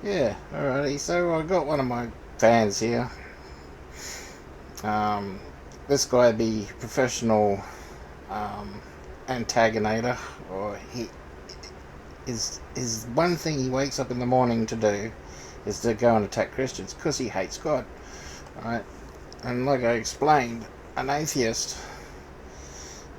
Yeah, alrighty. So I got one of my fans here. Um, this guy be professional um, antagonator, or he his one thing he wakes up in the morning to do is to go and attack Christians because he hates God, right? And like I explained, an atheist.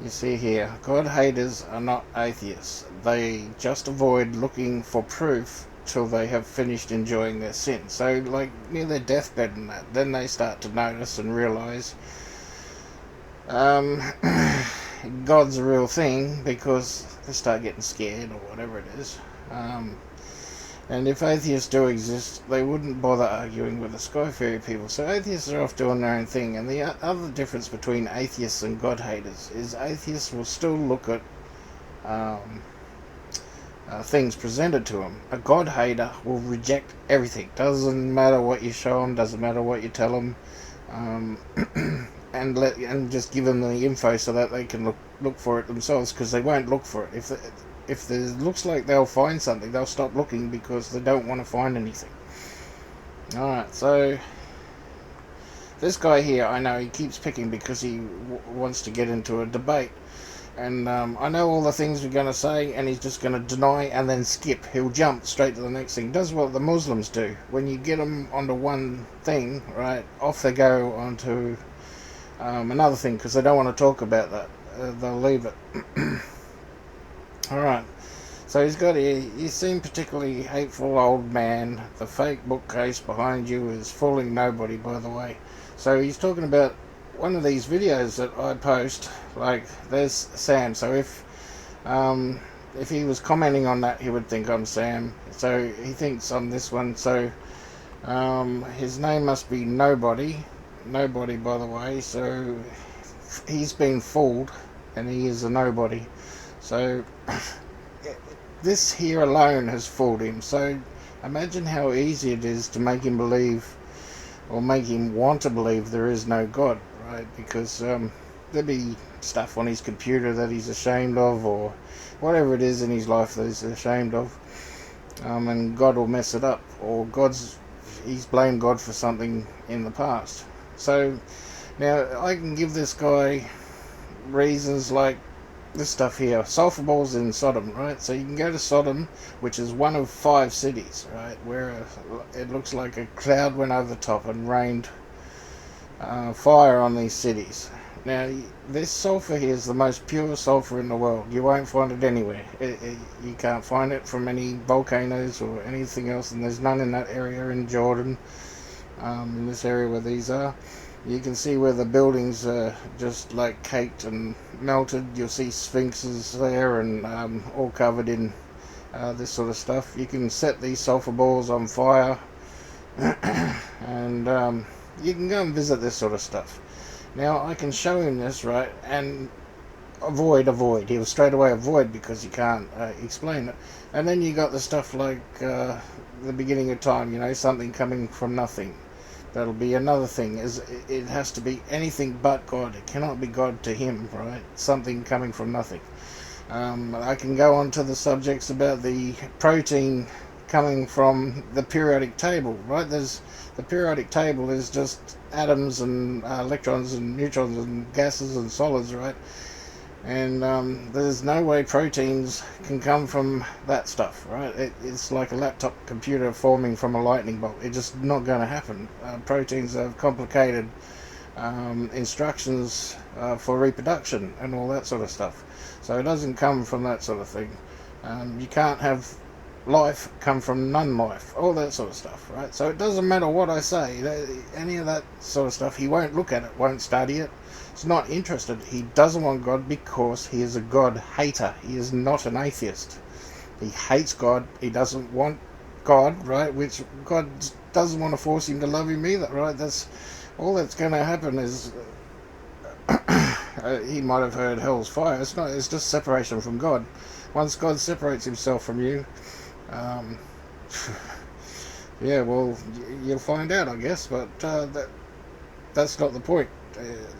You see here, God haters are not atheists. They just avoid looking for proof till they have finished enjoying their sin. So, like near their deathbed and that, then they start to notice and realize um, God's a real thing because they start getting scared or whatever it is. Um, and if atheists do exist, they wouldn't bother arguing with the Sky Fairy people. So atheists are off doing their own thing. And the other difference between atheists and God haters is atheists will still look at um, things presented to them. A God hater will reject everything. Doesn't matter what you show them. Doesn't matter what you tell them. Um, and just give them the info so that they can look for it themselves, because they won't look for it if it looks like they'll find something, they'll stop looking because they don't want to find anything. Alright, so this guy here, I know he keeps picking because he wants to get into a debate. And I know all the things we're going to say, and he's just going to deny and then skip. He'll jump straight to the next thing. Does what the Muslims do. When you get them onto one thing, right, off they go onto another thing because they don't want to talk about that. They'll leave it. Alright. So he's got here, you seem particularly hateful old man. The fake bookcase behind you is fooling nobody, by the way. So he's talking about one of these videos that I post. Like, there's Sam. So if he was commenting on that, he would think I'm Sam. So he thinks I'm this one. So his name must be Nobody. Nobody, by the way. So he's been fooled, and he is a nobody. So this here alone has fooled him. So imagine how easy it is to make him believe, or make him want to believe, there is no God, right? Because there'd be stuff on his computer that he's ashamed of, or whatever it is in his life that he's ashamed of, and God will mess it up, or he's blamed God for something in the past. So now I can give this guy reasons like this stuff here. Sulfur balls in Sodom, right? So you can go to Sodom, which is one of 5 cities, right, where it looks like a cloud went over the top and rained fire on these cities. Now, this sulfur here is the most pure sulfur in the world. You won't find it anywhere. You can't find it from any volcanoes or anything else, and there's none in that area in Jordan, in this area where these are. You can see where the buildings are just like caked and melted. You'll see sphinxes there, and all covered in this sort of stuff. You can set these sulfur balls on fire and you can go and visit this sort of stuff. Now I can show him this, right, and avoid. He'll straight away avoid because he can't explain it. And then you got the stuff like the beginning of time, something coming from nothing. That'll be another thing. It has to be anything but God. It cannot be God to him, right? Something coming from nothing. I can go on to the subjects about the protein coming from the periodic table, right? The periodic table is just atoms and electrons and neutrons and gases and solids, right? And there's no way proteins can come from that stuff, right? It's like a laptop computer forming from a lightning bolt. It's just not going to happen. Proteins have complicated instructions for reproduction and all that sort of stuff. So it doesn't come from that sort of thing. You can't have life come from non-life, all that sort of stuff, right? So it doesn't matter what I say, any of that sort of stuff, he won't look at it, won't study it. He's not interested. He doesn't want God because he is a God hater. He is not an atheist. He hates God. He doesn't want God, right? Which God doesn't want to force him to love him either, right? That's all that's going to happen is he might have heard hell's fire. It's not. It's just separation from God. Once God separates himself from you, yeah, well, you'll find out, I guess. But that's not the point.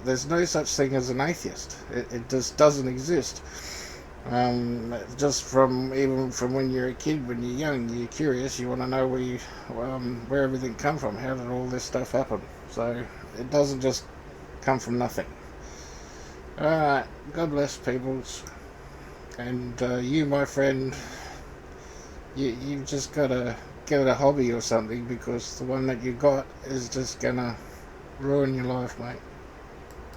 There's no such thing as an atheist. It just doesn't exist. Just from even from when you're a kid, when you're young, you're curious. You want to know where everything come from. How did all this stuff happen? So it doesn't just come from nothing. All right. God bless, peoples. And you, my friend, you've just got to get a hobby or something, because the one that you got is just gonna ruin your life, mate.